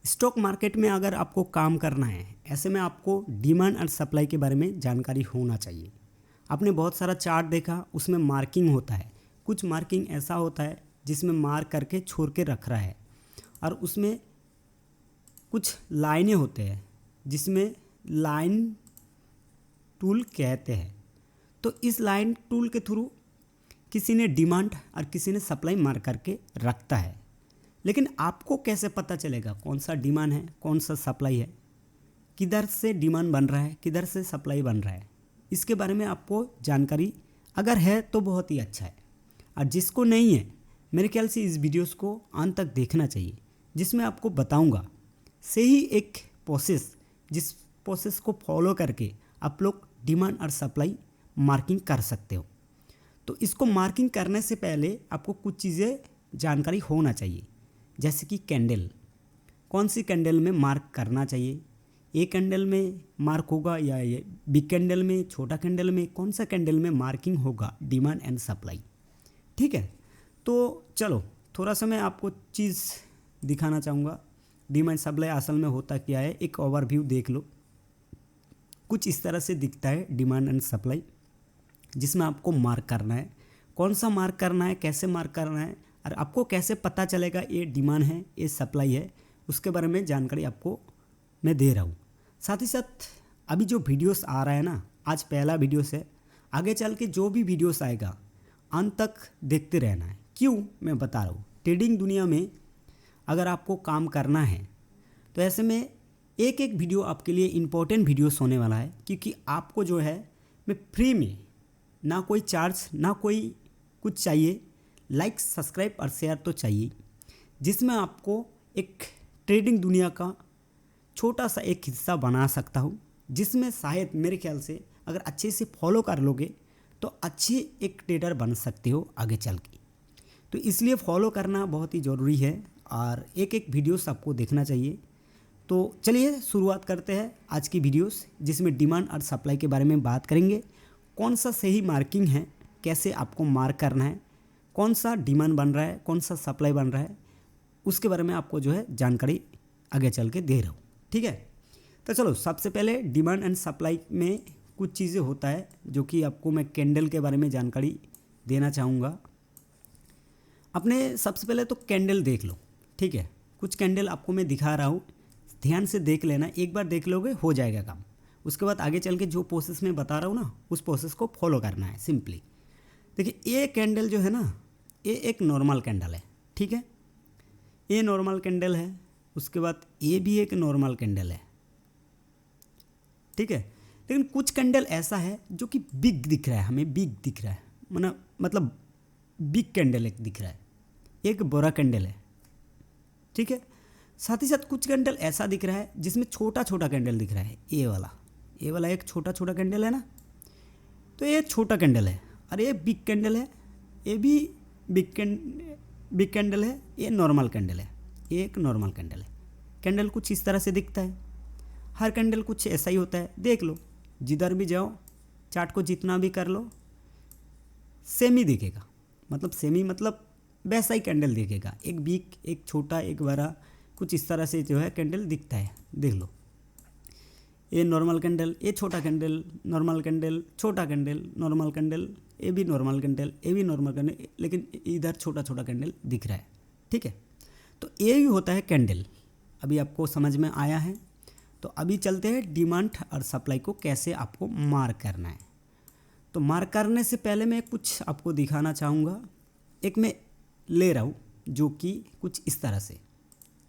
Stock market में अगर आपको काम करना है, ऐसे में आपको डिमांड और सप्लाई के बारे में जानकारी होना चाहिए। आपने बहुत सारा चार्ट देखा, उसमें मार्किंग होता है। कुछ मार्किंग ऐसा होता है जिसमें मार्क करके छोड़ के रख रहा है, और उसमें कुछ लाइनें होते हैं जिसमें लाइन टूल कहते हैं। तो इस लाइन टूल के थ्रू किसी ने डिमांड और किसी ने सप्लाई मार्क करके रखता है। लेकिन आपको कैसे पता चलेगा कौन सा डिमांड है, कौन सा सप्लाई है, किधर से डिमांड बन रहा है, किधर से सप्लाई बन रहा है? इसके बारे में आपको जानकारी अगर है तो बहुत ही अच्छा है, और जिसको नहीं है मेरे ख्याल से इस वीडियोस को अंत तक देखना चाहिए, जिसमें आपको बताऊंगा सही एक प्रोसेस, जिस प्रोसेस को फॉलो करके आप लोग डिमांड और सप्लाई मार्किंग कर सकते हो। तो इसको मार्किंग करने से पहले आपको कुछ चीज़ें जानकारी होना चाहिए, जैसे कि कैंडल, कौन सी कैंडल में मार्क करना चाहिए, ए कैंडल में मार्क होगा या ये बिग कैंडल में, छोटा कैंडल में, कौन सा कैंडल में मार्किंग होगा डिमांड एंड सप्लाई। ठीक है, तो चलो थोड़ा सा मैं आपको चीज़ दिखाना चाहूँगा। डिमांड सप्लाई असल में होता क्या है, एक ओवरव्यू देख लो। कुछ इस तरह से दिखता है डिमांड एंड सप्लाई, जिसमें आपको मार्क करना है। कौन सा मार्क करना है, कैसे मार्क करना है, और आपको कैसे पता चलेगा ये डिमांड है, ये सप्लाई है, उसके बारे में जानकारी आपको मैं दे रहा हूँ। साथ ही साथ अभी जो वीडियोस आ रहा है ना, आज पहला वीडियोस है, आगे चल के जो भी वीडियोस आएगा अंत तक देखते रहना है। क्यों मैं बता रहा हूँ, ट्रेडिंग दुनिया में अगर आपको काम करना है तो ऐसे में एक एक वीडियो आपके लिए इम्पोर्टेंट वीडियोस होने वाला है, क्योंकि आपको जो है मैं फ्री में, ना कोई चार्ज ना कोई कुछ चाहिए, लाइक सब्सक्राइब और शेयर तो चाहिए, जिसमें आपको एक ट्रेडिंग दुनिया का छोटा सा एक हिस्सा बना सकता हूँ, जिसमें शायद मेरे ख्याल से अगर अच्छे से फॉलो कर लोगे तो अच्छे एक ट्रेडर बन सकते हो आगे चल के। तो इसलिए फॉलो करना बहुत ही ज़रूरी है, और एक एक वीडियोस आपको देखना चाहिए। तो चलिए शुरुआत करते हैं आज की वीडियोस, जिसमें डिमांड और सप्लाई के बारे में बात करेंगे। कौन सा सही मार्किंग है, कैसे आपको मार्क करना है, कौन सा डिमांड बन रहा है, कौन सा सप्लाई बन रहा है, उसके बारे में आपको जो है जानकारी आगे चल के दे रहा हूँ। ठीक है, तो चलो सबसे पहले डिमांड एंड सप्लाई में कुछ चीज़ें होता है जो कि आपको मैं कैंडल के बारे में जानकारी देना चाहूँगा। अपने सबसे पहले तो कैंडल देख लो। ठीक है, कुछ कैंडल आपको मैं दिखा रहा हूँ, ध्यान से देख लेना, एक बार देख लोगे हो जाएगा काम। उसके बाद आगे चल के जो प्रोसेस मैं बता रहा हूँ ना, उस प्रोसेस को फॉलो करना है सिंपली। देखिए, ये कैंडल जो है ना, ये एक नॉर्मल कैंडल है। ठीक है, ये नॉर्मल कैंडल है। उसके बाद ये भी एक नॉर्मल कैंडल है। ठीक है, लेकिन कुछ कैंडल ऐसा है जो कि बिग दिख रहा है, हमें बिग दिख रहा है, मतलब बिग कैंडल एक दिख रहा है, एक बड़ा कैंडल है। ठीक है, साथ ही साथ कुछ कैंडल ऐसा दिख रहा है जिसमें छोटा छोटा कैंडल दिख रहा है। ये वाला एक छोटा छोटा कैंडल है ना, तो ये छोटा कैंडल है, और ये बिग कैंडल है, ये भी बिग कैंडल है, ये नॉर्मल कैंडल है, ये एक नॉर्मल कैंडल है। कैंडल कुछ इस तरह से दिखता है, हर कैंडल कुछ ऐसा ही होता है। देख लो, जिधर भी जाओ, चार्ट को जितना भी कर लो, सेम ही दिखेगा, मतलब वैसा ही कैंडल दिखेगा, एक बिग, एक छोटा, एक बड़ा, कुछ इस तरह से जो है कैंडल दिखता है। देख लो, ये नॉर्मल कैंडल, ये छोटा कैंडल, नॉर्मल कैंडल, छोटा कैंडल, नॉर्मल कैंडल, ये भी नॉर्मल कैंडल, ये भी नॉर्मल कैंडल, लेकिन इधर छोटा छोटा कैंडल दिख रहा है। ठीक है, तो ये ही होता है कैंडल। अभी आपको समझ में आया है, तो अभी चलते हैं डिमांड और सप्लाई को कैसे आपको मार्क करना है। तो मार्क करने से पहले मैं कुछ आपको दिखाना चाहूँगा। एक मैं ले रहा हूँ जो कि कुछ इस तरह से,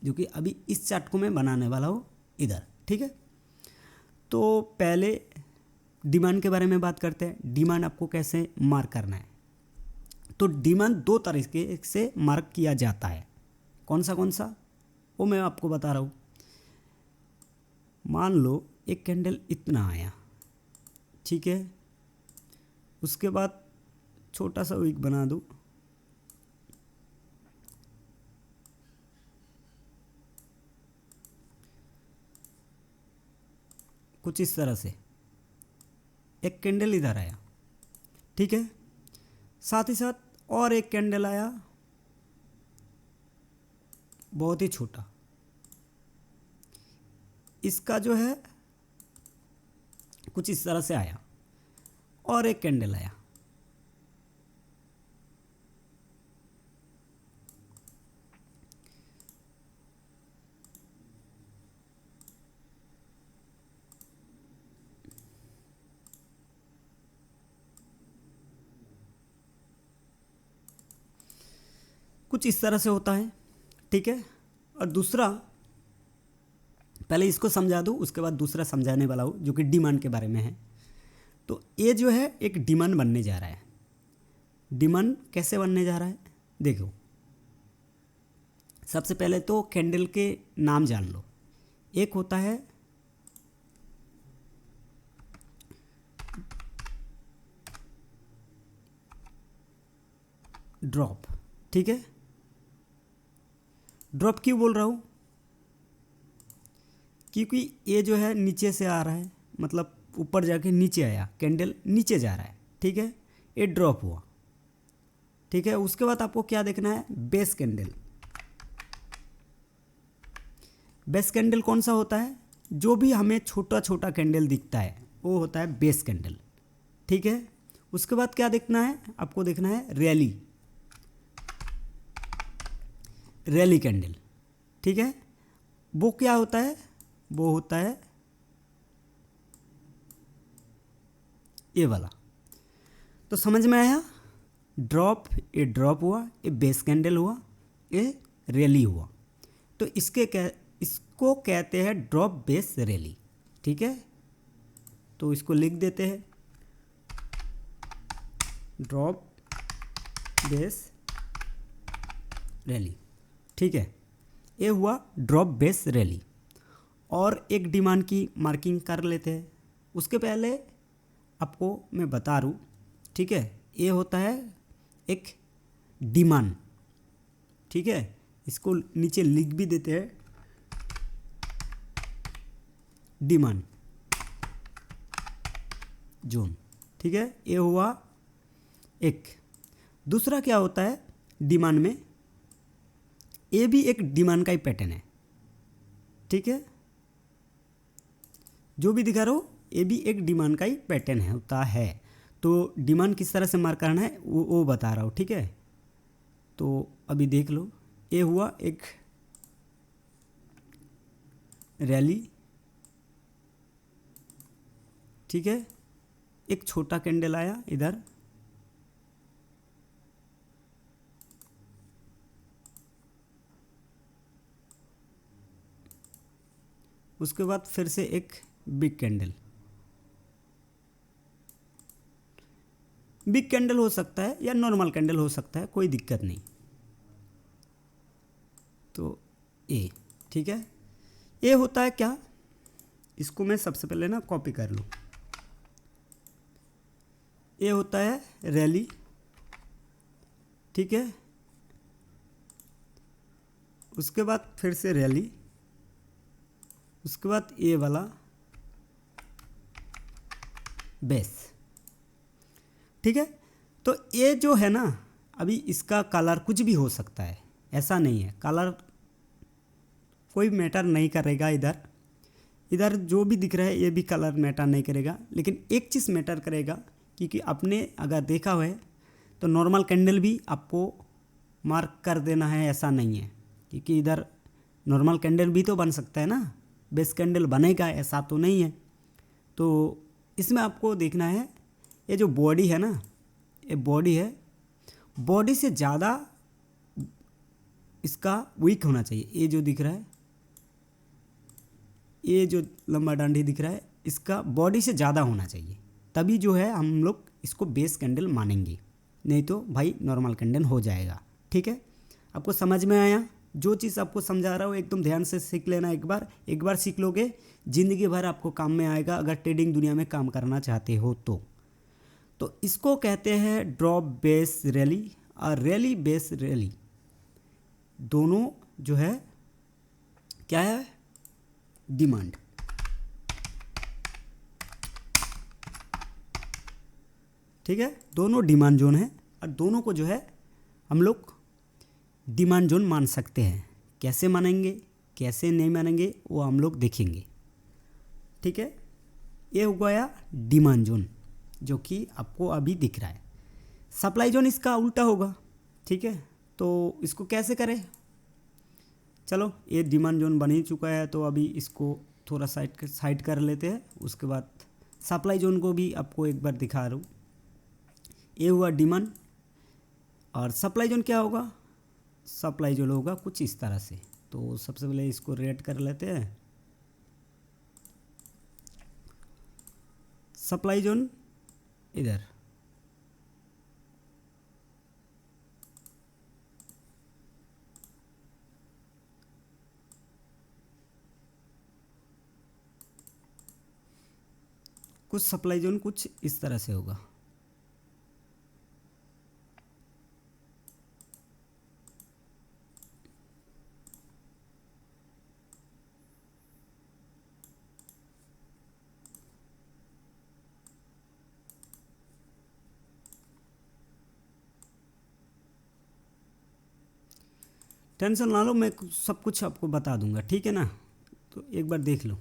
जो कि अभी इस चार्ट को मैं बनाने वाला हूँ इधर। ठीक है, तो पहले डिमांड के बारे में बात करते हैं। डिमांड आपको कैसे मार्क करना है, तो डिमांड दो तरीके से मार्क किया जाता है। कौन सा वो मैं आपको बता रहा हूँ। मान लो एक कैंडल इतना आया, ठीक है, उसके बाद छोटा सा विक बना दूँ, कुछ इस तरह से एक कैंडल इधर आया। ठीक है, साथ ही साथ और एक कैंडल आया, बहुत ही छोटा, इसका जो है कुछ इस तरह से आया और एक कैंडल आया। कुछ इस तरह से होता है, ठीक है। और दूसरा, पहले इसको समझा दूँ, उसके बाद दूसरा समझाने वाला हूँ जो कि डिमांड के बारे में है। तो ये जो है एक डिमांड बनने जा रहा है। डिमांड कैसे बनने जा रहा है देखो, सबसे पहले तो कैंडल के नाम जान लो। एक होता है ड्रॉप, ठीक है। ड्रॉप क्यों बोल रहा हूँ, क्योंकि ये जो है नीचे से आ रहा है, मतलब ऊपर जाके नीचे आया, कैंडल नीचे जा रहा है, ठीक है, ये ड्रॉप हुआ, ठीक है। उसके बाद आपको क्या देखना है, बेस कैंडल। बेस कैंडल कौन सा होता है, जो भी हमें छोटा छोटा कैंडल दिखता है वो होता है बेस कैंडल, ठीक है। उसके बाद क्या देखना है, आपको देखना है रैली, रैली कैंडल, ठीक है। वो क्या होता है, वो होता है ये वाला। तो समझ में आया, ड्रॉप, ये ड्रॉप हुआ, ये बेस कैंडल हुआ, ये रैली हुआ। तो इसको कहते हैं ड्रॉप बेस रैली, ठीक है। तो इसको लिख देते हैं, ड्रॉप बेस रैली, ठीक है। ये हुआ ड्रॉप बेस रैली। और एक डिमांड की मार्किंग कर लेते हैं। उसके पहले आपको मैं बता दूँ, ठीक है, ये होता है एक डिमांड, ठीक है। इसको नीचे लिख भी देते हैं, डिमांड जोन, ठीक है। ये हुआ एक। दूसरा क्या होता है डिमांड में, ये भी एक डिमांड का ही पैटर्न है, ठीक है। जो भी दिखा रहा हूँ ये भी एक डिमांड का ही पैटर्न है, होता है। तो डिमांड किस तरह से मार्क करना है वो बता रहा हूँ, ठीक है। तो अभी देख लो, ये हुआ एक रैली, ठीक है। एक छोटा कैंडल आया इधर, उसके बाद फिर से एक बिग कैंडल। बिग कैंडल हो सकता है या नॉर्मल कैंडल हो सकता है, कोई दिक्कत नहीं। तो ए, ठीक है। ये होता है क्या, इसको मैं सबसे पहले ना कॉपी कर लूँ। ये होता है रैली, ठीक है। उसके बाद फिर से रैली, उसके बाद ये वाला बेस, ठीक है। तो ये जो है ना, अभी इसका कलर कुछ भी हो सकता है, ऐसा नहीं है, कलर कोई मैटर नहीं करेगा। इधर इधर जो भी दिख रहा है ये भी कलर मैटर नहीं करेगा, लेकिन एक चीज़ मैटर करेगा, क्योंकि आपने अगर देखा हुआ है तो नॉर्मल कैंडल भी आपको मार्क कर देना है, ऐसा नहीं है, क्योंकि इधर नॉर्मल कैंडल भी तो बन सकता है ना, बेस कैंडल बनेगा ऐसा तो नहीं है। तो इसमें आपको देखना है ये जो बॉडी है ना, ये बॉडी है, बॉडी से ज़्यादा इसका वीक होना चाहिए। ये जो दिख रहा है, ये जो लंबा डांडी दिख रहा है, इसका बॉडी से ज़्यादा होना चाहिए, तभी जो है हम लोग इसको बेस कैंडल मानेंगे, नहीं तो भाई नॉर्मल कैंडल हो जाएगा, ठीक है। आपको समझ में आया, जो चीज़ आपको समझा रहा हूँ एकदम ध्यान से सीख लेना। एक बार सीख लोगे ज़िंदगी भर आपको काम में आएगा, अगर ट्रेडिंग दुनिया में काम करना चाहते हो तो इसको कहते हैं ड्रॉप बेस रैली और रैली बेस रैली, दोनों जो है क्या है, डिमांड, ठीक है। दोनों डिमांड जोन है और दोनों को जो है हम लोग डिमांड जोन मान सकते हैं। कैसे मानेंगे कैसे नहीं मानेंगे वो हम लोग देखेंगे, ठीक है, ये हो गया डिमांड जोन जो कि आपको अभी दिख रहा है। सप्लाई जोन इसका उल्टा होगा, ठीक है। तो इसको कैसे करें, चलो ये डिमांड जोन बन ही चुका है तो अभी इसको थोड़ा साइड कर लेते हैं। उसके बाद सप्लाई जोन को भी आपको एक बार दिखा रहा हूँ। ये हुआ डिमांड, और सप्लाई जोन क्या होगा, सप्लाई जोन होगा कुछ इस तरह से। तो सबसे पहले इसको रेड कर लेते हैं। सप्लाई जोन इधर, कुछ सप्लाई जोन कुछ इस तरह से होगा। टेंशन ना लो, मैं सब कुछ आपको बता दूंगा, ठीक है ना। तो एक बार देख लो।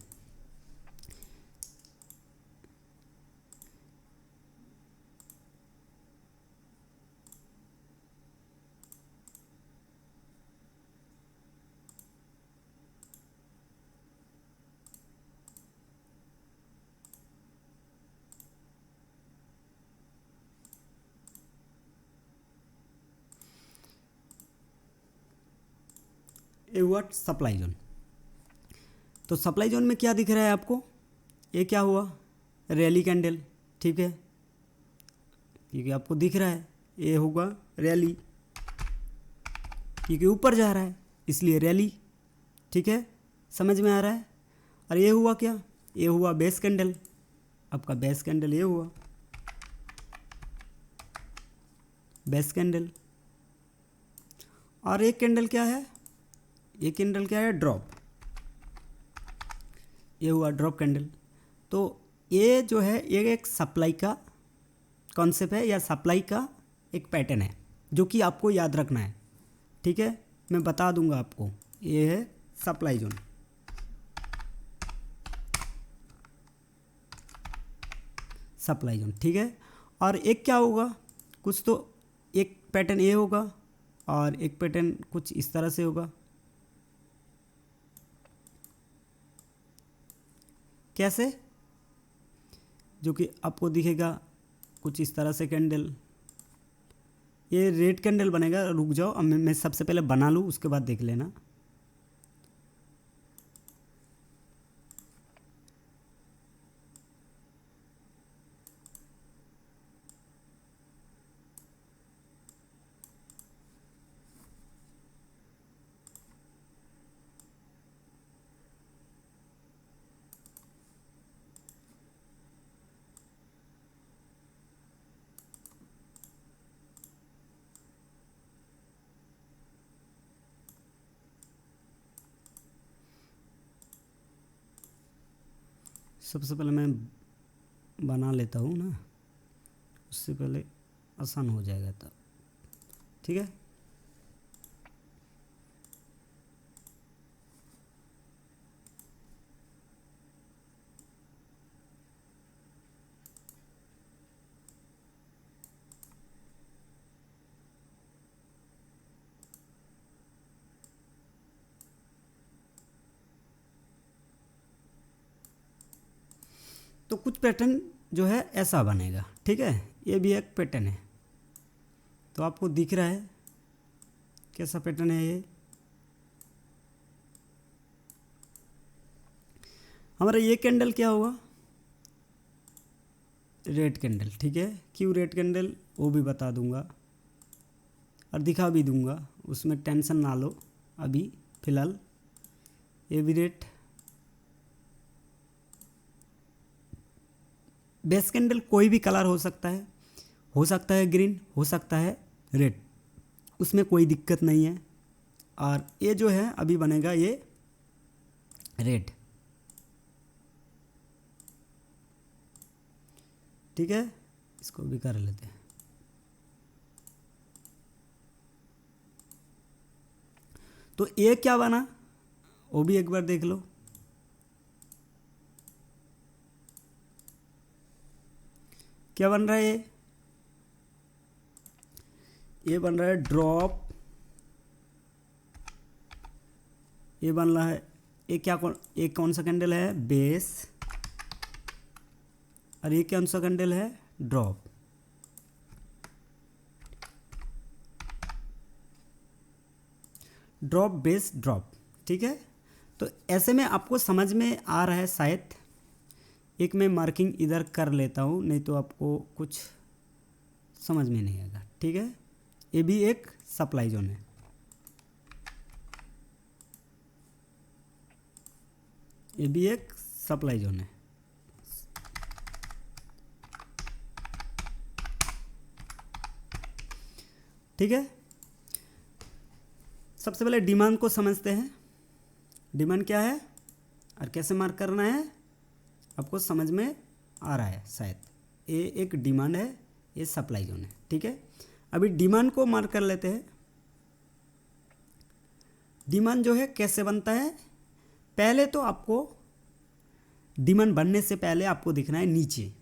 ये हुआ सप्लाई जोन। तो सप्लाई जोन में क्या दिख रहा है आपको, ये क्या हुआ, रैली कैंडल, ठीक है, क्योंकि आपको दिख रहा है ये होगा रैली, क्योंकि ऊपर जा रहा है इसलिए रैली, ठीक है, समझ में आ रहा है। और ये हुआ क्या, ये हुआ बेस कैंडल, आपका बेस कैंडल ये हुआ बेस कैंडल। और एक कैंडल क्या है, ये कैंडल क्या है, ड्रॉप, ये हुआ ड्रॉप कैंडल। तो ये जो है ये एक सप्लाई का कॉन्सेप्ट है या सप्लाई का एक पैटर्न है जो कि आपको याद रखना है, ठीक है। मैं बता दूंगा आपको, ये है सप्लाई जोन, सप्लाई जोन, ठीक है। और एक क्या होगा, कुछ तो एक पैटर्न ये होगा और एक पैटर्न कुछ इस तरह से होगा। कैसे, जो कि आपको दिखेगा कुछ इस तरह से कैंडल, ये रेड कैंडल बनेगा। रुक जाओ, अब मैं सबसे पहले बना लूँ, उसके बाद देख लेना। सबसे पहले मैं बना लेता हूँ ना, उससे पहले आसान हो जाएगा तब, ठीक है। तो कुछ पैटर्न जो है ऐसा बनेगा, ठीक है, ये भी एक पैटर्न है। तो आपको दिख रहा है कैसा पैटर्न है ये, हमारा ये कैंडल क्या होगा, रेड कैंडल, ठीक है। क्यों रेड कैंडल वो भी बता दूंगा और दिखा भी दूंगा, उसमें टेंशन ना लो अभी फ़िलहाल। ये भी रेड, बेस कैंडल कोई भी कलर हो सकता है ग्रीन, हो सकता है रेड, उसमें कोई दिक्कत नहीं है। और ये जो है अभी बनेगा ये रेड, ठीक है, इसको भी कर लेते हैं। तो ये क्या बना वो भी एक बार देख लो, क्या बन रहा है ये बन रहा है ड्रॉप, ये बन रहा है ये कौन सा कैंडल है बेस, और ये कौन सा कैंडल है ड्रॉप। ड्रॉप बेस ड्रॉप, ठीक है। तो ऐसे में आपको समझ में आ रहा है शायद। एक मैं मार्किंग इधर कर लेता हूँ, नहीं तो आपको कुछ समझ में नहीं आएगा, ठीक है। ये भी एक सप्लाई जोन है, ये भी एक सप्लाई जोन है। ठीक है, सबसे पहले डिमांड को समझते हैं। डिमांड क्या है और कैसे मार्क करना है, आपको समझ में आ रहा है शायद। ये एक डिमांड है, ये सप्लाई जोन है, ठीक है। अभी डिमांड को मार्क कर लेते हैं। डिमांड जो है कैसे बनता है, पहले तो आपको डिमांड बनने से पहले आपको दिखना है नीचे,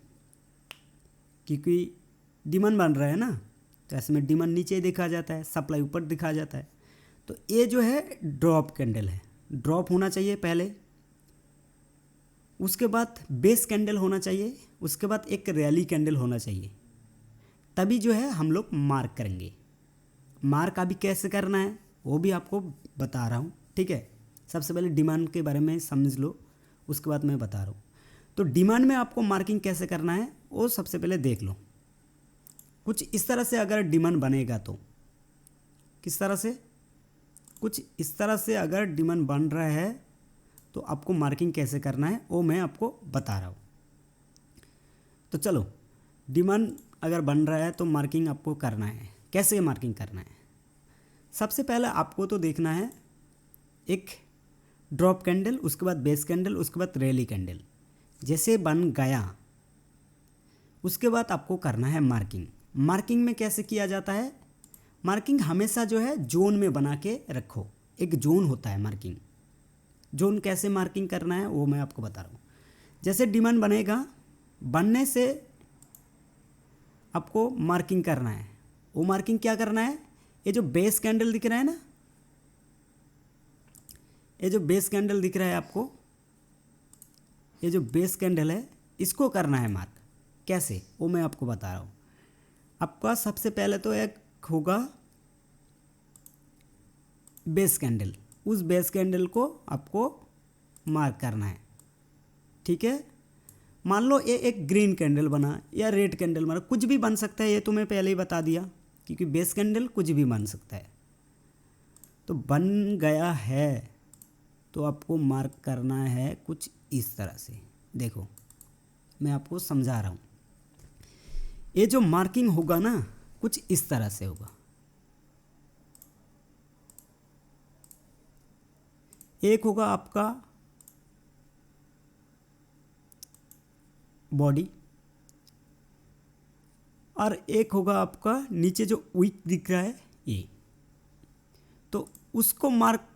क्योंकि डिमांड बन रहा है ना, तो ऐसे में डिमांड नीचे देखा जाता है, सप्लाई ऊपर दिखा जाता है। तो ये जो है ड्रॉप कैंडल है, ड्रॉप होना चाहिए पहले, उसके बाद बेस कैंडल होना चाहिए, उसके बाद एक रैली कैंडल होना चाहिए, तभी जो है हम लोग मार्क करेंगे। मार्क अभी कैसे करना है वो भी आपको बता रहा हूँ, ठीक है। सबसे पहले डिमांड के बारे में समझ लो, उसके बाद मैं बता रहा हूँ। तो डिमांड में आपको मार्किंग कैसे करना है वो सबसे पहले देख लो। कुछ इस तरह से अगर डिमांड बनेगा तो किस तरह से, कुछ इस तरह से अगर डिमांड बन रहा है तो आपको मार्किंग कैसे करना है वो मैं आपको बता रहा हूँ। तो चलो, डिमांड अगर बन रहा है तो मार्किंग आपको करना है। कैसे मार्किंग करना है, सबसे पहले आपको तो देखना है एक ड्रॉप कैंडल, उसके बाद बेस कैंडल, उसके बाद रैली कैंडल। जैसे बन गया उसके बाद आपको करना है मार्किंग। मार्किंग में कैसे किया जाता है, मार्किंग हमेशा जो है जोन में बना के रखो। एक जोन होता है मार्किंग, जोन कैसे मार्किंग करना है वो मैं आपको बता रहा हूँ। जैसे डिमांड बनेगा, बनने से आपको मार्किंग करना है। वो मार्किंग क्या करना है, ये जो बेस कैंडल दिख रहा है ना, ये जो बेस कैंडल दिख रहा है आपको, ये जो बेस कैंडल है इसको करना है मार्क। कैसे वो मैं आपको बता रहा हूँ। आपका सबसे पहले तो एक होगा बेस कैंडल, उस बेस कैंडल को आपको मार्क करना है, ठीक है। मान लो ये एक ग्रीन कैंडल बना या रेड कैंडल बना, कुछ भी बन सकता है, ये तो मैं पहले ही बता दिया, क्योंकि बेस कैंडल कुछ भी बन सकता है। तो बन गया है तो आपको मार्क करना है कुछ इस तरह से। देखो मैं आपको समझा रहा हूँ, ये जो मार्किंग होगा ना कुछ इस तरह से होगा। एक होगा आपका बॉडी और एक होगा आपका नीचे जो विक दिख रहा है ये। तो उसको मार्क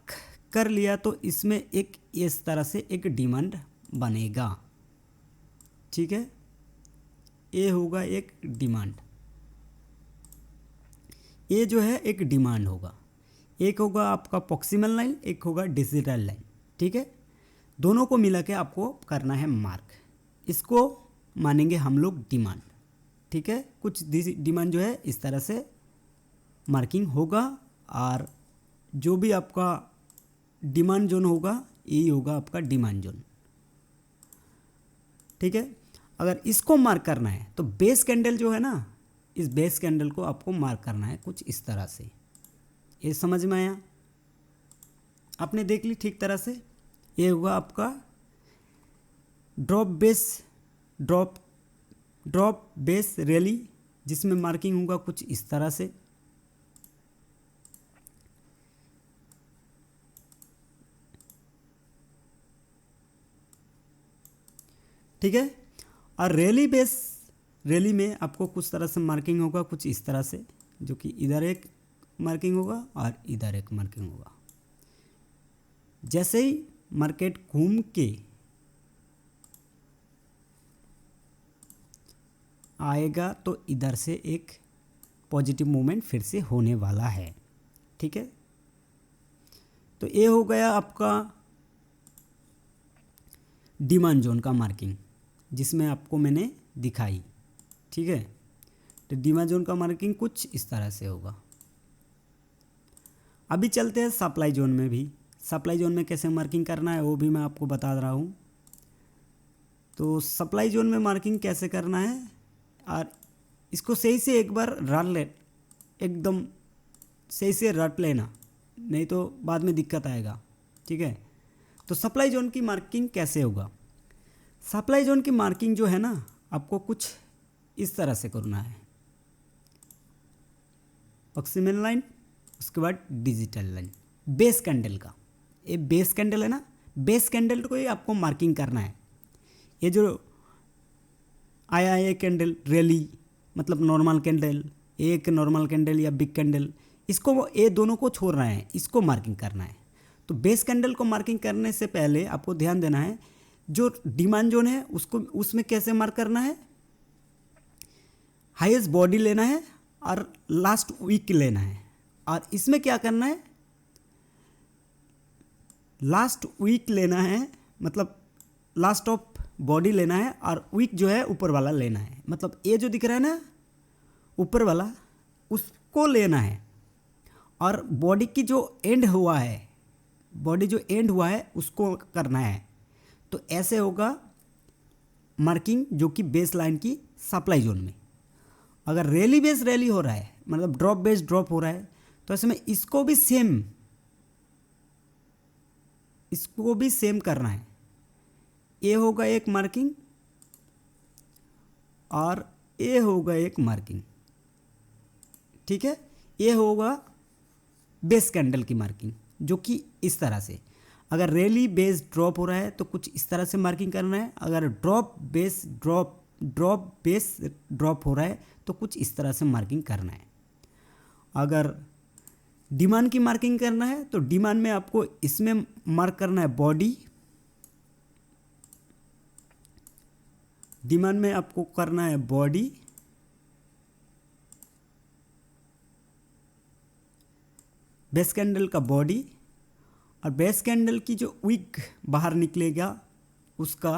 कर लिया तो इसमें एक इस तरह से एक डिमांड बनेगा, ठीक है। ये होगा एक डिमांड, ये जो है एक डिमांड होगा। एक होगा आपका प्रॉक्सिमल लाइन, एक होगा डिजिटल लाइन, ठीक है। दोनों को मिला के आपको करना है मार्क, इसको मानेंगे हम लोग डिमांड, ठीक है। कुछ डिमांड जो है इस तरह से मार्किंग होगा, और जो भी आपका डिमांड जोन होगा यही होगा आपका डिमांड जोन, ठीक है। अगर इसको मार्क करना है तो बेस कैंडल जो है ना, इस बेस कैंडल को आपको मार्क करना है कुछ इस तरह से। ये समझ में आया, आपने देख ली ठीक तरह से। ये हुआ आपका ड्रॉप बेस रैली, जिसमें मार्किंग होगा कुछ इस तरह से। ठीक है, और रैली में आपको कुछ तरह से मार्किंग होगा कुछ इस तरह से, जो कि इधर एक मार्किंग होगा और इधर एक मार्किंग होगा। जैसे ही मार्केट घूम के आएगा तो इधर से एक पॉजिटिव मूवमेंट फिर से होने वाला है। ठीक है, तो ये हो गया आपका डिमांड जोन का मार्किंग, जिसमें आपको मैंने दिखाई। ठीक है, तो डिमांड जोन का मार्किंग कुछ इस तरह से होगा। अभी चलते हैं सप्लाई जोन में भी। सप्लाई जोन में कैसे मार्किंग करना है वो भी मैं आपको बता रहा हूँ। तो सप्लाई जोन में मार्किंग कैसे करना है, और इसको सही से एक बार रट ले, एकदम सही से रट लेना, नहीं तो बाद में दिक्कत आएगा। ठीक है, तो सप्लाई जोन की मार्किंग कैसे होगा। सप्लाई जोन की मार्किंग जो है ना, आपको कुछ इस तरह से करना है। ऑक्सीजन लाइन, उसके बाद डिजिटल लाइन, बेस कैंडल का, ये बेस कैंडल है ना, बेस कैंडल को ही आपको मार्किंग करना है। ये जो आया है कैंडल रैली, मतलब नॉर्मल कैंडल, एक नॉर्मल कैंडल या बिग कैंडल, इसको ये दोनों को छोड़ना है, इसको मार्किंग करना है। तो बेस कैंडल को मार्किंग करने से पहले आपको ध्यान देना है, जो डिमांड जोन है उसको, उसमें कैसे मार्क करना है, हाईएस्ट बॉडी लेना है और लास्ट वीक लेना है। और इसमें क्या करना है, लास्ट वीक लेना है, मतलब लास्ट ऑफ बॉडी लेना है, और वीक जो है ऊपर वाला लेना है। मतलब ये जो दिख रहा है ना ऊपर वाला, उसको लेना है, और बॉडी की जो एंड हुआ है, बॉडी जो एंड हुआ है उसको करना है। तो ऐसे होगा मार्किंग, जो कि बेस लाइन की सप्लाई जोन में। अगर रैली बेस रैली हो रहा है, मतलब ड्रॉप बेस ड्रॉप हो रहा है, तो ऐसे में इसको भी सेम करना है। ये होगा एक मार्किंग और ये होगा एक मार्किंग। ठीक है, ये होगा बेस कैंडल की मार्किंग, जो कि इस तरह से। अगर रैली बेस ड्रॉप हो रहा है तो कुछ इस तरह से मार्किंग करना है। अगर ड्रॉप बेस ड्रॉप हो रहा है तो कुछ इस तरह से मार्किंग करना है। अगर डिमांड की मार्किंग करना है तो डिमांड में आपको इसमें मार्क करना है बॉडी, डिमांड में आपको करना है बॉडी, बेस कैंडल का बॉडी, और बेस कैंडल की जो विक बाहर निकलेगा उसका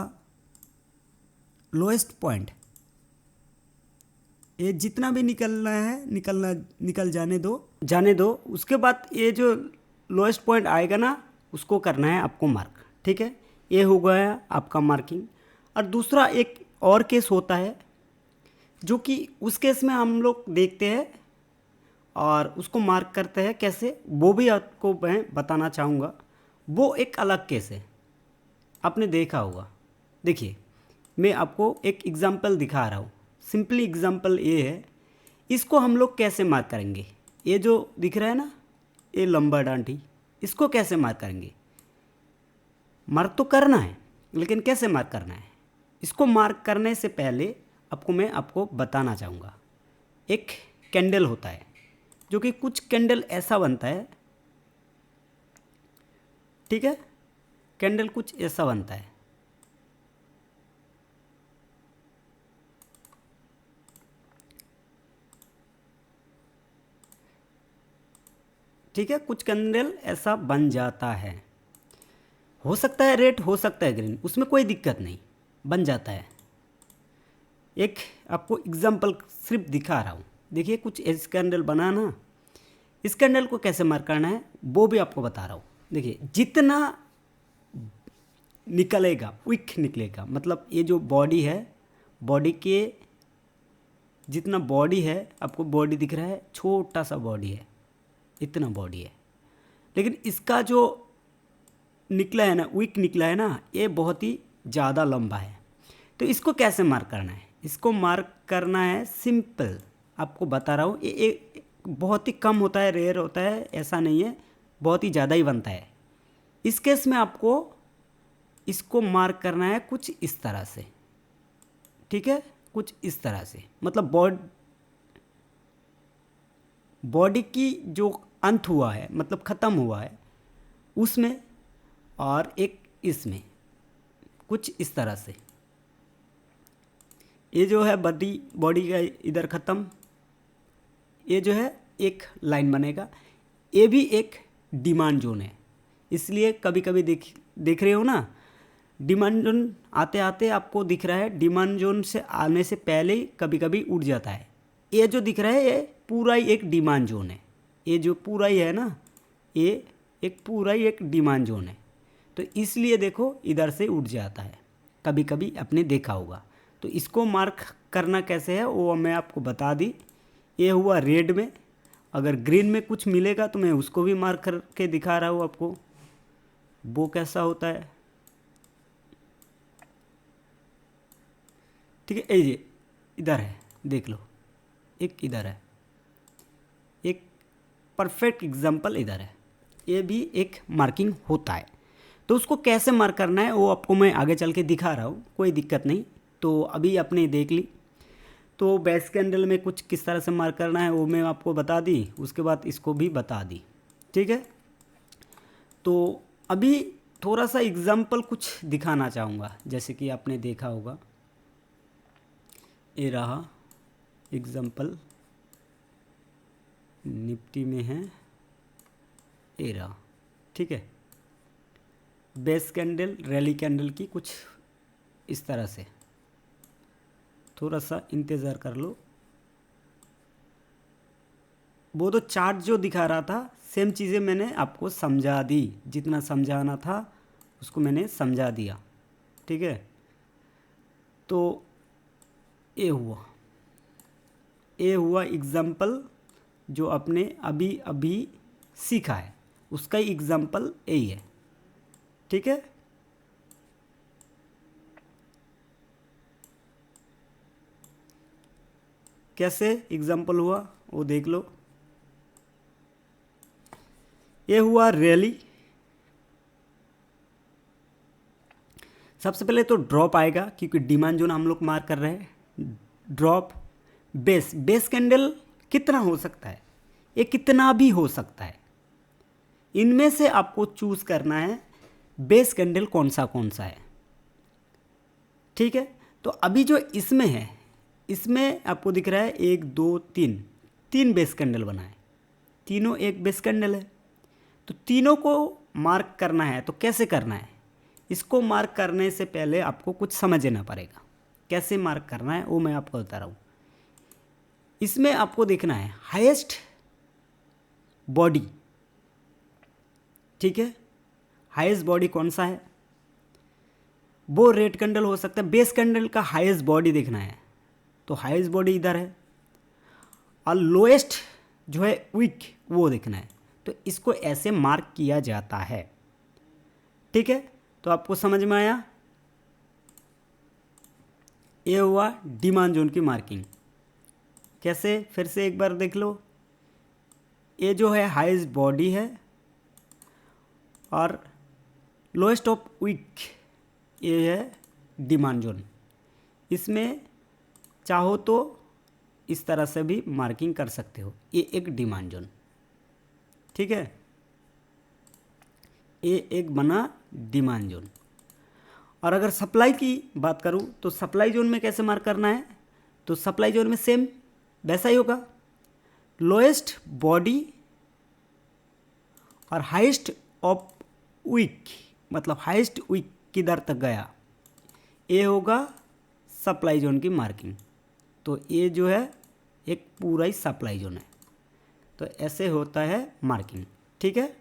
लोएस्ट पॉइंट, ये जितना भी निकलना है निकल जाने दो। उसके बाद ये जो लोएस्ट पॉइंट आएगा ना, उसको करना है आपको मार्क। ठीक है, ये हो गया आपका मार्किंग। और दूसरा एक और केस होता है, जो कि उस केस में हम लोग देखते हैं और उसको मार्क करते हैं कैसे, वो भी आपको मैं बताना चाहूँगा। वो एक अलग केस है, आपने देखा होगा। देखिए, मैं आपको एक एग्जांपल दिखा रहा हूँ। सिंपली एग्जांपल ये है, इसको हम लोग कैसे मार्क करेंगे। ये जो दिख रहा है ना, ये लंबा डांडी, इसको कैसे मार्क करेंगे। मार्क तो करना है, लेकिन कैसे मार्क करना है, इसको मार्क करने से पहले मैं आपको बताना चाहूँगा। एक कैंडल होता है, जो कि कुछ कैंडल ऐसा बनता है। ठीक है, कैंडल कुछ ऐसा बनता है। ठीक है, कुछ कैंडल ऐसा बन जाता है, हो सकता है रेड, हो सकता है ग्रीन, उसमें कोई दिक्कत नहीं, बन जाता है। एक आपको एग्जांपल सिर्फ दिखा रहा हूँ। देखिए, कुछ ऐसे कैंडल बना ना, इस कैंडल को कैसे मार्क करना है वो भी आपको बता रहा हूँ। देखिए, जितना निकलेगा विक निकलेगा, मतलब ये जो बॉडी है, बॉडी के जितना बॉडी है, आपको बॉडी दिख रहा है, छोटा सा बॉडी है, इतना बॉडी है, लेकिन इसका जो निकला है ना, विक निकला है ना, ये बहुत ही ज़्यादा लंबा है। तो इसको कैसे मार्क करना है, इसको मार्क करना है सिंपल, आपको बता रहा हूँ। ये बहुत ही कम होता है, रेयर होता है, ऐसा नहीं है, बहुत ही ज़्यादा ही बनता है। इस केस में आपको इसको मार्क करना है कुछ इस तरह से। ठीक है, कुछ इस तरह से, मतलब बॉडी की जो अंत हुआ है, मतलब ख़त्म हुआ है उसमें, और एक इसमें, कुछ इस तरह से। ये जो है बॉडी का इधर ख़त्म, ये जो है एक लाइन बनेगा, ये भी एक डिमांड जोन है। इसलिए कभी कभी देख रहे हो ना, डिमांड जोन आते आते आपको दिख रहा है, डिमांड जोन से आने से पहले ही कभी कभी उड़ जाता है। ये जो दिख रहा है ये पूरा ही एक डिमांड जोन है, ये जो पूरा ही है ना, ये एक पूरा ही एक डिमांड जोन है। तो इसलिए देखो इधर से उड़ जाता है, कभी कभी आपने देखा होगा। तो इसको मार्क करना कैसे है वो मैं आपको बता दी। ये हुआ रेड में, अगर ग्रीन में कुछ मिलेगा तो मैं उसको भी मार्क करके दिखा रहा हूँ आपको, वो कैसा होता है। ठीक है, ये इधर है, देख लो, एक इधर है, एक परफेक्ट एग्जाम्पल इधर है, ये भी एक मार्किंग होता है। तो उसको कैसे मार्क करना है वो आपको मैं आगे चल के दिखा रहा हूँ, कोई दिक्कत नहीं। तो अभी आपने देख ली, तो बेस कैंडल में कुछ किस तरह से मार्क करना है वो मैं आपको बता दी, उसके बाद इसको भी बता दी। ठीक है, तो अभी थोड़ा सा एग्जाम्पल कुछ दिखाना चाहूँगा, जैसे कि आपने देखा होगा, ये रहा एग्जाम्पल, निफ्टी में है, ये रहा। ठीक है, बेस कैंडल रैली कैंडल की कुछ इस तरह से, थोड़ा सा इंतज़ार कर लो। वो तो चार्ट जो दिखा रहा था सेम चीज़ें मैंने आपको समझा दी, जितना समझाना था उसको मैंने समझा दिया। ठीक है, तो ये हुआ एग्जाम्पल जो आपने अभी अभी सीखा है, उसका ही एग्जाम्पल यही है। ठीक है, कैसे एग्जाम्पल हुआ वो देख लो। ये हुआ रैली, सबसे पहले तो ड्रॉप आएगा क्योंकि डिमांड जोन हम लोग मार्क कर रहे हैं। ड्रॉप, बेस कैंडल कितना हो सकता है, ये कितना भी हो सकता है, इनमें से आपको चूज करना है बेस कैंडल कौन सा है। ठीक है, तो अभी जो इसमें है, इसमें आपको दिख रहा है 1 2 3 बेस कैंडल बना है, तीनों एक बेस कैंडल है। तो तीनों को मार्क करना है, तो कैसे करना है, इसको मार्क करने से पहले आपको कुछ समझना पड़ेगा। कैसे मार्क करना है वो मैं आपको बता रहा हूँ। इसमें आपको देखना है हाईएस्ट बॉडी। ठीक है, हाईएस्ट बॉडी कौन सा है, वो रेड कैंडल हो सकता है। बेस कैंडल का हाईएस्ट बॉडी देखना है, तो हाईएस्ट बॉडी इधर है, और लोएस्ट जो है वीक वो देखना है। तो इसको ऐसे मार्क किया जाता है। ठीक है, तो आपको समझ में आया। ये हुआ डिमांड जोन की मार्किंग। कैसे, फिर से एक बार देख लो। ये जो है हाईएस्ट बॉडी है और लोएस्ट ऑफ वीक ये है डिमांड जोन। इसमें चाहो तो इस तरह से भी मार्किंग कर सकते हो, ये एक डिमांड जोन। ठीक है, ये एक बना डिमांड जोन। और अगर सप्लाई की बात करूँ तो सप्लाई जोन में कैसे मार्क करना है, तो सप्लाई जोन में सेम वैसा ही होगा, लोएस्ट बॉडी और हाईएस्ट ऑफ वीक, मतलब हाईएस्ट वीक किधर तक गया, ये होगा सप्लाई जोन की मार्किंग। तो ये जो है एक पूरा ही सप्लाई जोन है। तो ऐसे होता है मार्किंग। ठीक है,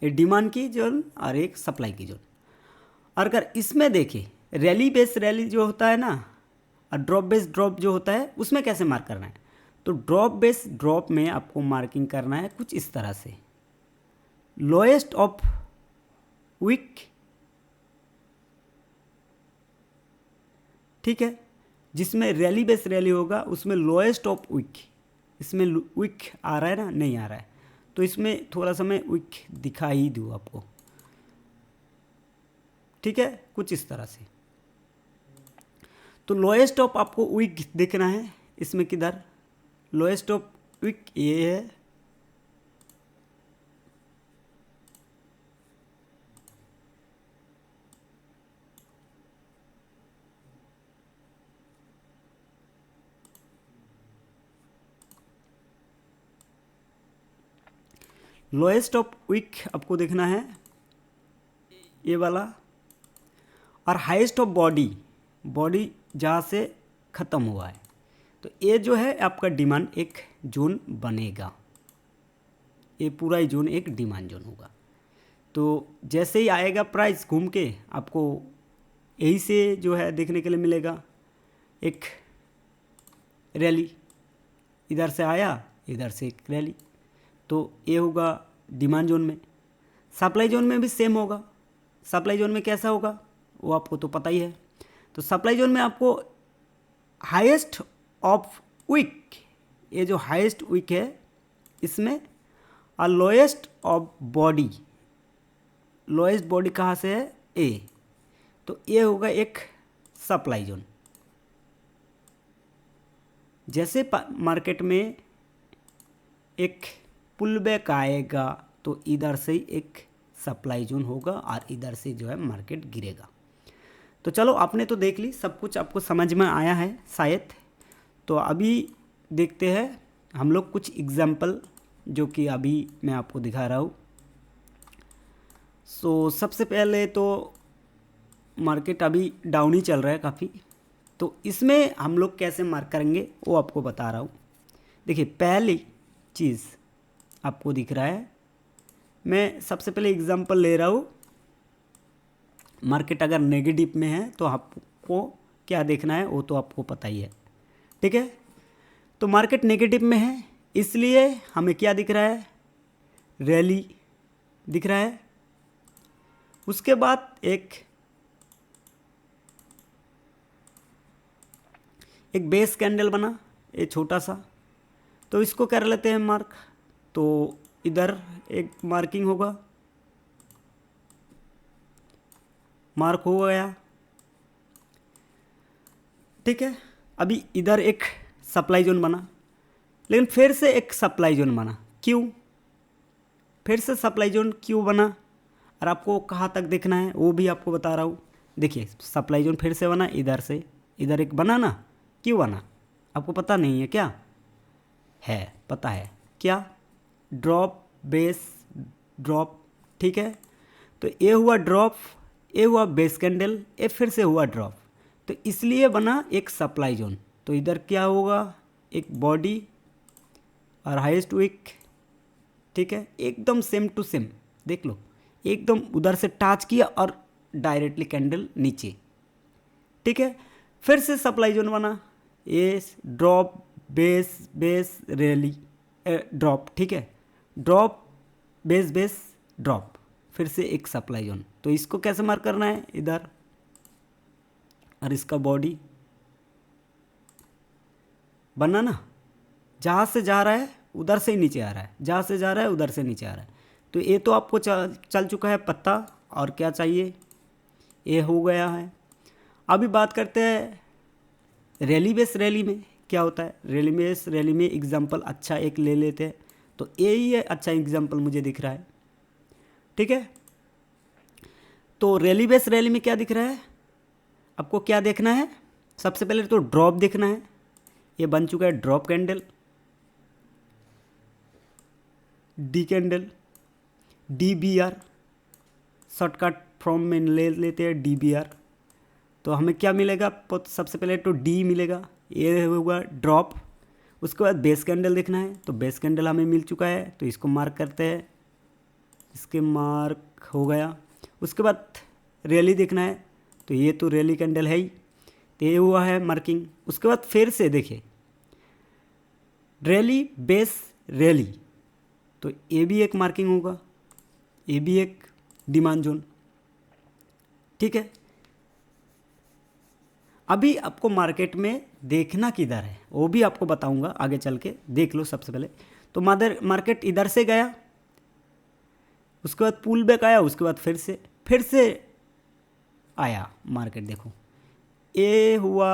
एक डिमांड की जोन और एक सप्लाई की जोन। और अगर इसमें देखें रैली बेस रैली जो होता है ना, और ड्रॉप बेस ड्रॉप जो होता है, उसमें कैसे मार्क करना है, तो ड्रॉप बेस ड्रॉप में आपको मार्किंग करना है कुछ इस तरह से, लोएस्ट ऑफ वीक। ठीक है, जिसमें रैली बेस रैली होगा उसमें लोएस्ट ऑफ वीक, इसमें वीक आ रहा है ना, नहीं आ रहा है, तो इसमें थोड़ा सा मैं वीक दिखा ही दूँ आपको। ठीक है, कुछ इस तरह से। तो लोएस्ट ऑफ आपको वीक देखना है, इसमें किधर लोएस्ट ऑफ वीक ये है, लोएस्ट ऑफ वीक आपको देखना है ये वाला, और हाईएस्ट ऑफ बॉडी, बॉडी जहाँ से ख़त्म हुआ है, तो ये जो है आपका डिमांड एक जोन बनेगा, ये पूरा ही जोन एक डिमांड जोन होगा। तो जैसे ही आएगा प्राइस घूम के आपको यही से जो है देखने के लिए मिलेगा एक रैली, इधर से आया इधर से एक रैली, तो ये होगा डिमांड जोन में। सप्लाई जोन में भी सेम होगा। सप्लाई जोन में कैसा होगा वो आपको तो पता ही है। तो सप्लाई जोन में आपको हाईएस्ट ऑफ वीक, ये जो हाईएस्ट वीक है इसमें, और lowest of body, lowest body कहाँ से है ए, तो ये होगा एक सप्लाई जोन। जैसे मार्केट में एक पुल बैक आएगा तो इधर से ही एक सप्लाई जोन होगा और इधर से जो है मार्केट गिरेगा। तो चलो आपने तो देख ली, सब कुछ आपको समझ में आया है शायद। तो अभी देखते हैं हम लोग कुछ एग्जाम्पल जो कि अभी मैं आपको दिखा रहा हूँ। सबसे पहले तो मार्केट अभी डाउन ही चल रहा है काफ़ी, तो इसमें हम लोग कैसे मार्क करेंगे वो आपको बता रहा हूँ। देखिए पहली चीज़ आपको दिख रहा है, मैं सबसे पहले एग्जांपल ले रहा हूँ। मार्केट अगर नेगेटिव में है तो आपको क्या देखना है वो तो आपको पता ही है, ठीक है। तो मार्केट नेगेटिव में है इसलिए हमें क्या दिख रहा है, रैली दिख रहा है। उसके बाद एक बेस कैंडल बना, ये छोटा सा, तो इसको कर लेते हैं मार्क। तो इधर एक मार्किंग होगा, मार्क हो गया, ठीक है। अभी इधर एक सप्लाई जोन बना, लेकिन फिर से एक सप्लाई जोन बना, क्यों फिर से सप्लाई जोन क्यों बना, और आपको कहाँ तक देखना है वो भी आपको बता रहा हूँ। देखिए सप्लाई जोन फिर से बना, इधर से इधर एक बना ना, क्यों बना आपको पता नहीं है क्या, है पता है क्या, ड्रॉप बेस ड्रॉप, ठीक है। तो ये हुआ ड्रॉप, ये हुआ बेस कैंडल, ये फिर से हुआ ड्रॉप, तो इसलिए बना एक सप्लाई जोन। तो इधर क्या होगा, एक बॉडी और हाईएस्ट वीक, ठीक है, एकदम सेम टू सेम, देख लो एकदम उधर से टच किया और डायरेक्टली कैंडल नीचे, ठीक है। फिर से सप्लाई जोन बना, ये drop base base rally drop, ठीक है, ड्रॉप बेस बेस ड्रॉप, फिर से एक सप्लाई जोन। तो इसको कैसे मार्क करना है, इधर, और इसका बॉडी बना ना, जहाँ से जा रहा है उधर से ही नीचे आ रहा है, जहाँ से जा रहा है उधर से नीचे आ रहा है। तो ये तो आपको चल चुका है पत्ता, और क्या चाहिए, ये हो गया है। अभी बात करते हैं रैली बेस रैली में क्या होता है। रैली बेस रैली में एग्जाम्पल अच्छा एक ले लेते हैं, तो यही है अच्छा एग्जाम्पल मुझे दिख रहा है, ठीक है। तो रैली बेस रैली में क्या दिख रहा है, आपको क्या देखना है, सबसे पहले तो ड्रॉप देखना है। ये बन चुका है drop candle, D candle, D B R, shortcut from में ले लेते हैं डी बी आर। तो हमें क्या मिलेगा, सबसे पहले तो डी मिलेगा, ये होगा ड्रॉप। उसके बाद बेस कैंडल देखना है, तो बेस कैंडल हमें मिल चुका है, तो इसको मार्क करते हैं, इसके मार्क हो गया। उसके बाद रैली देखना है, तो ये तो रैली कैंडल है ही, तो ये हुआ है मार्किंग। उसके बाद फिर से देखिए रैली बेस रैली, तो ये भी एक मार्किंग होगा, ये भी एक डिमांड जोन, ठीक है। अभी आपको मार्केट में देखना किधर है वो भी आपको बताऊंगा आगे चल के, देख लो। सबसे पहले तो मार्केट इधर से गया, उसके बाद पुल बैक आया, उसके बाद फिर से आया मार्केट। देखो ये हुआ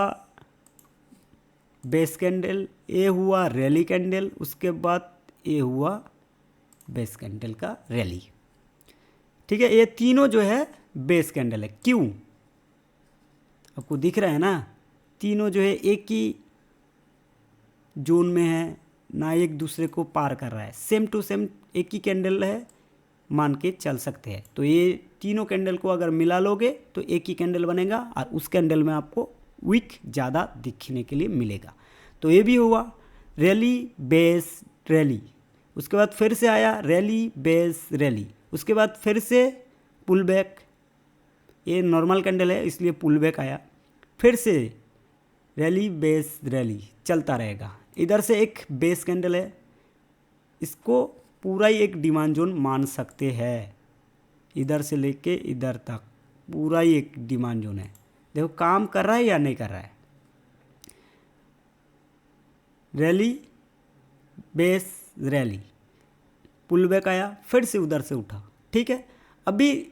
बेस कैंडल, ये हुआ रैली कैंडल, उसके बाद ये हुआ बेस कैंडल का रैली, ठीक है। ये तीनों जो है बेस कैंडल है, क्यों आपको दिख रहा है ना, तीनों जो है एक ही जोन में है ना, एक दूसरे को पार कर रहा है, सेम टू सेम एक ही कैंडल है मान के चल सकते हैं। तो ये तीनों कैंडल को अगर मिला लोगे तो एक ही कैंडल बनेगा और उस कैंडल में आपको विक ज़्यादा दिखने के लिए मिलेगा। तो ये भी हुआ रैली बेस रैली, उसके बाद फिर से आया रैली बेस रैली, उसके बाद फिर से पुल बैक, ये नॉर्मल कैंडल है इसलिए पुल बैक आया, फिर से रैली बेस रैली चलता रहेगा। इधर से एक बेस कैंडल है, इसको पूरा ही एक डिमांड जोन मान सकते हैं, इधर से लेके इधर तक पूरा ही एक डिमांड जोन है। देखो काम कर रहा है या नहीं कर रहा है। Rally base rally, pull back आया, फिर से उधर से उठा, ठीक है। अभी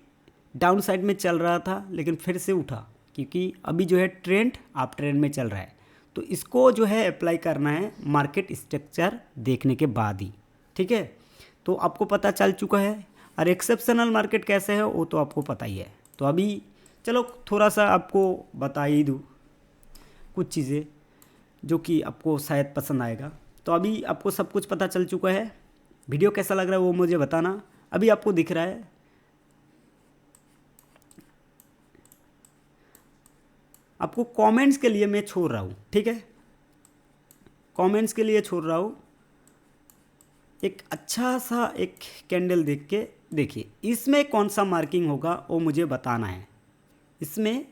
डाउन साइड में चल रहा था लेकिन फिर से उठा, क्योंकि अभी जो है ट्रेंड आप ट्रेंड में चल रहा है। तो इसको जो है अप्लाई करना है मार्केट स्ट्रक्चर देखने के बाद ही, ठीक है। तो आपको पता चल चुका है, और एक्सेप्शनल मार्केट कैसे है वो तो आपको पता ही है। तो अभी चलो थोड़ा सा आपको बता ही दूँ कुछ चीज़ें जो कि आपको शायद पसंद आएगा। तो अभी आपको सब कुछ पता चल चुका है, वीडियो कैसा लग रहा है वो मुझे बताना। अभी आपको दिख रहा है, आपको कमेंट्स के लिए मैं छोड़ रहा हूँ, ठीक है, कमेंट्स के लिए छोड़ रहा हूँ। एक अच्छा सा एक कैंडल देख के देखिए, इसमें कौन सा मार्किंग होगा वो मुझे बताना है। इसमें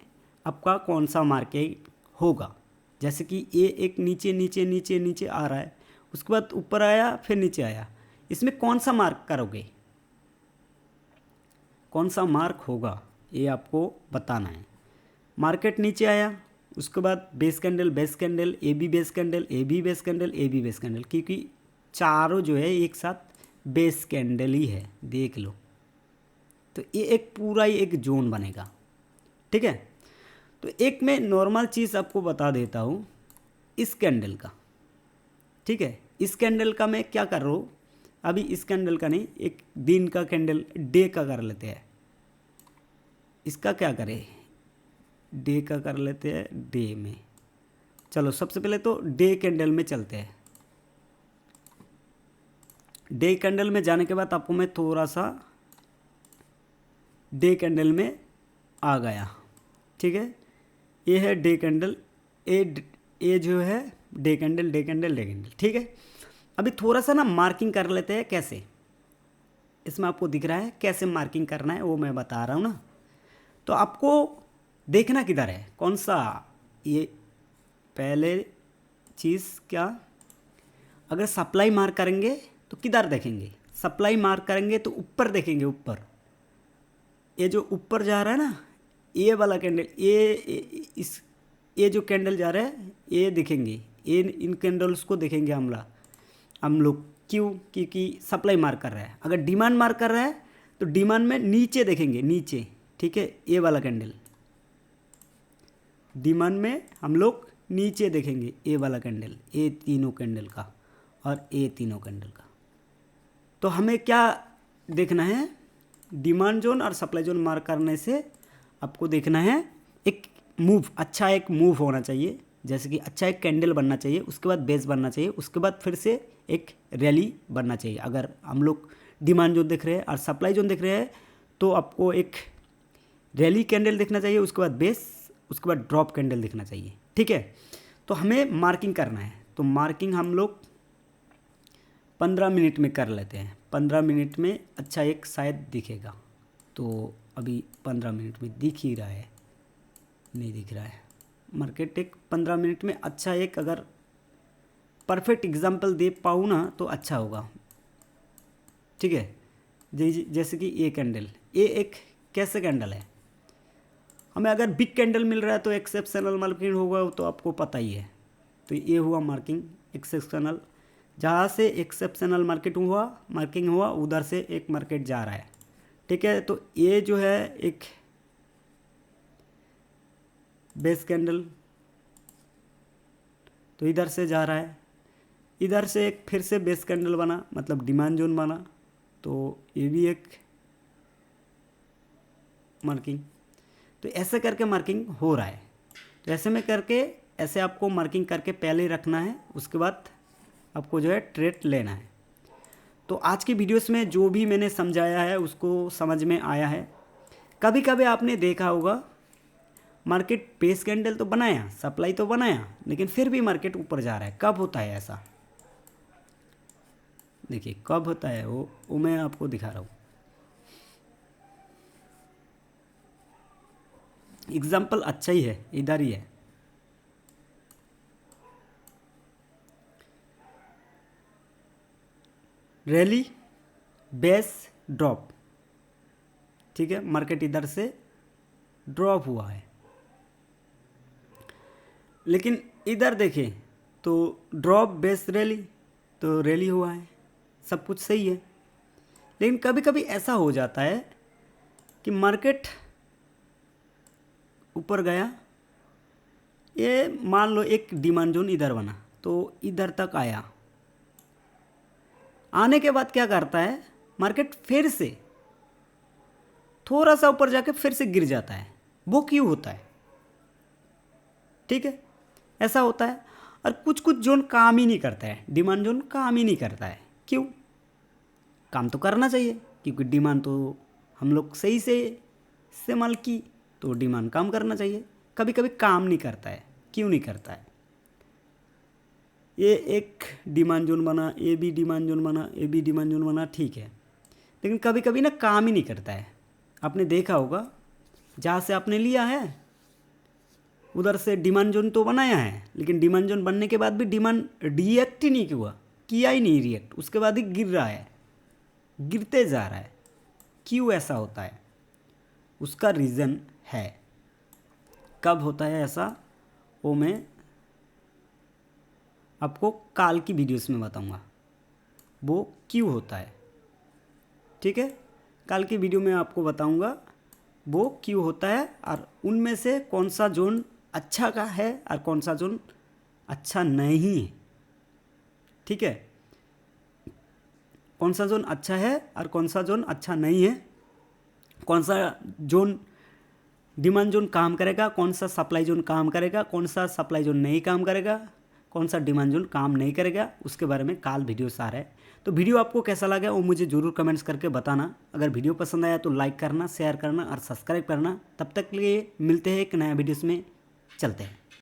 आपका कौन सा मार्किंग होगा, जैसे कि ये एक नीचे नीचे नीचे नीचे आ रहा है, उसके बाद ऊपर आया फिर नीचे आया, इसमें कौन सा मार्क करोगे, कौन सा मार्क होगा ये आपको बताना है। मार्केट नीचे आया, उसके बाद base candle A B base candle A B base candle A B base candle, क्योंकि चारों जो है एक साथ बेस कैंडल ही है, देख लो। तो ये एक पूरा ही एक जोन बनेगा, ठीक है। तो एक मैं नॉर्मल चीज़ आपको बता देता हूँ इस कैंडल का, ठीक है। इस कैंडल का मैं क्या कर रहा हूँ, अभी इस कैंडल का नहीं, एक दिन का कैंडल डे का कर लेते हैं। इसका क्या करें, डे का कर लेते हैं, डे में। चलो सबसे पहले तो डे कैंडल में चलते हैं। डे कैंडल में जाने के बाद आपको मैं थोड़ा सा डे कैंडल में आ गया, ठीक है। ये है डे कैंडल, ए जो है day candle day candle day candle, ठीक है। अभी थोड़ा सा ना मार्किंग कर लेते हैं, कैसे, इसमें आपको दिख रहा है कैसे मार्किंग करना है वो मैं बता रहा हूँ ना। तो आपको देखना किधर है, कौन सा, ये पहले चीज़ क्या, अगर सप्लाई मार्क करेंगे तो किधर देखेंगे, सप्लाई मार्क करेंगे तो ऊपर देखेंगे, ऊपर ये जो ऊपर जा रहा है ना, ये वाला कैंडल, ये जो कैंडल जा रहा है ये दिखेंगे, ये इन कैंडल्स को देखेंगे हम लोग क्यों, क्योंकि सप्लाई मार्क कर रहा है। अगर डिमांड मार्क कर रहा है तो डिमांड में नीचे देखेंगे, नीचे, ठीक है। ये वाला कैंडल डिमांड में हम लोग नीचे देखेंगे, ये वाला कैंडल, ये तीनों कैंडल का और ये तीनों कैंडल का। तो हमें क्या देखना है, डिमांड जोन और सप्लाई जोन मार्क करने से आपको देखना है एक मूव, अच्छा एक मूव होना चाहिए, जैसे कि अच्छा एक कैंडल बनना चाहिए, उसके बाद बेस बनना चाहिए, उसके बाद फिर से एक रैली बनना चाहिए। अगर हम लोग डिमांड जोन देख रहे हैं और सप्लाई जोन देख रहे हैं तो आपको एक रैली कैंडल देखना चाहिए, उसके बाद बेस, उसके बाद ड्रॉप कैंडल देखना चाहिए, ठीक है। तो हमें मार्किंग करना है, तो मार्किंग हम लोग 15 मिनट में कर लेते हैं। 15 मिनट में अच्छा एक शायद दिखेगा, तो अभी 15 मिनट में दिख ही रहा है, नहीं दिख रहा है मार्केट। एक 15 मिनट में अच्छा एक अगर परफेक्ट एग्जांपल दे पाऊँ ना तो अच्छा होगा, ठीक है। जैसे कि ये कैंडल, ये एक कैसे कैंडल है, हमें अगर बिग कैंडल मिल रहा है तो एक्सेप्शनल मार्किंग होगा, वो तो आपको पता ही है। तो ये हुआ मार्किंग एक्सेप्शनल, जहाँ से एक्सेप्शनल मार्किंग हुआ उधर से एक मार्केट जा रहा है, ठीक है। तो ये जो है एक बेस कैंडल, तो इधर से जा रहा है, इधर से एक फिर से बेस कैंडल बना, मतलब डिमांड जोन बना, तो ये भी एक मार्किंग। तो ऐसे करके मार्किंग हो रहा है। तो ऐसे में करके, ऐसे आपको मार्किंग करके पहले रखना है, उसके बाद आपको जो है ट्रेड लेना है। तो आज की वीडियोस में जो भी मैंने समझाया है उसको समझ में आया है। कभी कभी आपने देखा होगा मार्केट बेस कैंडल तो बनाया, सप्लाई तो बनाया, लेकिन फिर भी मार्केट ऊपर जा रहा है। कब होता है ऐसा? देखिए कब होता है वो मैं आपको दिखा रहा हूँ। एग्जाम्पल अच्छा ही है, इधर ही है। रैली, बेस, ड्रॉप, ठीक है। मार्केट इधर से ड्रॉप हुआ है, लेकिन इधर देखें तो ड्रॉप, बेस, रैली, तो रैली हुआ है, सब कुछ सही है। लेकिन कभी कभी ऐसा हो जाता है कि मार्केट ऊपर गया, ये मान लो एक डिमांड जोन इधर बना, तो इधर तक आया। आने के बाद क्या करता है, मार्केट फिर से थोड़ा सा ऊपर जाके फिर से गिर जाता है। वो क्यों होता है? ठीक है, ऐसा होता है। और कुछ कुछ जोन काम ही नहीं करता है, डिमांड जोन काम ही नहीं करता है। क्यों? काम तो करना चाहिए, क्योंकि डिमांड तो हम लोग सही से इस्तेमाल की, तो डिमांड काम करना चाहिए। कभी कभी काम नहीं करता है। क्यों नहीं करता है? ये एक डिमांड जोन बना, ये भी डिमांड जोन बना, ये भी डिमांड जोन बना, ठीक है, लेकिन कभी कभी ना काम ही नहीं करता है। आपने देखा होगा जहाँ से आपने लिया है उधर से डिमांड जोन तो बनाया है, लेकिन डिमांड जोन बनने के बाद भी डिमांड रिएक्ट ही नहीं किया ही नहीं रिएक्ट, उसके बाद ही गिर रहा है, गिरते जा रहा है। क्यों ऐसा होता है? उसका रीज़न है। कब होता है ऐसा, वो मैं आपको कल की वीडियोस में बताऊंगा वो क्यों होता है। ठीक है, कल की वीडियो में आपको बताऊंगा वो क्यों होता है, और उनमें से कौन सा जोन अच्छा का है और कौन सा जोन अच्छा नहीं है। ठीक है, कौन सा जोन अच्छा है और कौन सा जोन अच्छा नहीं है, कौन सा जोन डिमांड जोन काम करेगा, कौन सा सप्लाई जोन काम करेगा, कौन सा सप्लाई जोन नहीं काम करेगा, कौन सा डिमांड जोन काम नहीं करेगा, उसके बारे में कल वीडियोस आ रहा है। तो वीडियो आपको कैसा लगा वो मुझे ज़रूर कमेंट्स करके बताना। अगर वीडियो पसंद आया तो लाइक करना, शेयर करना और सब्सक्राइब करना। तब तक के लिए मिलते हैं एक नया वीडियोस में, चलते हैं।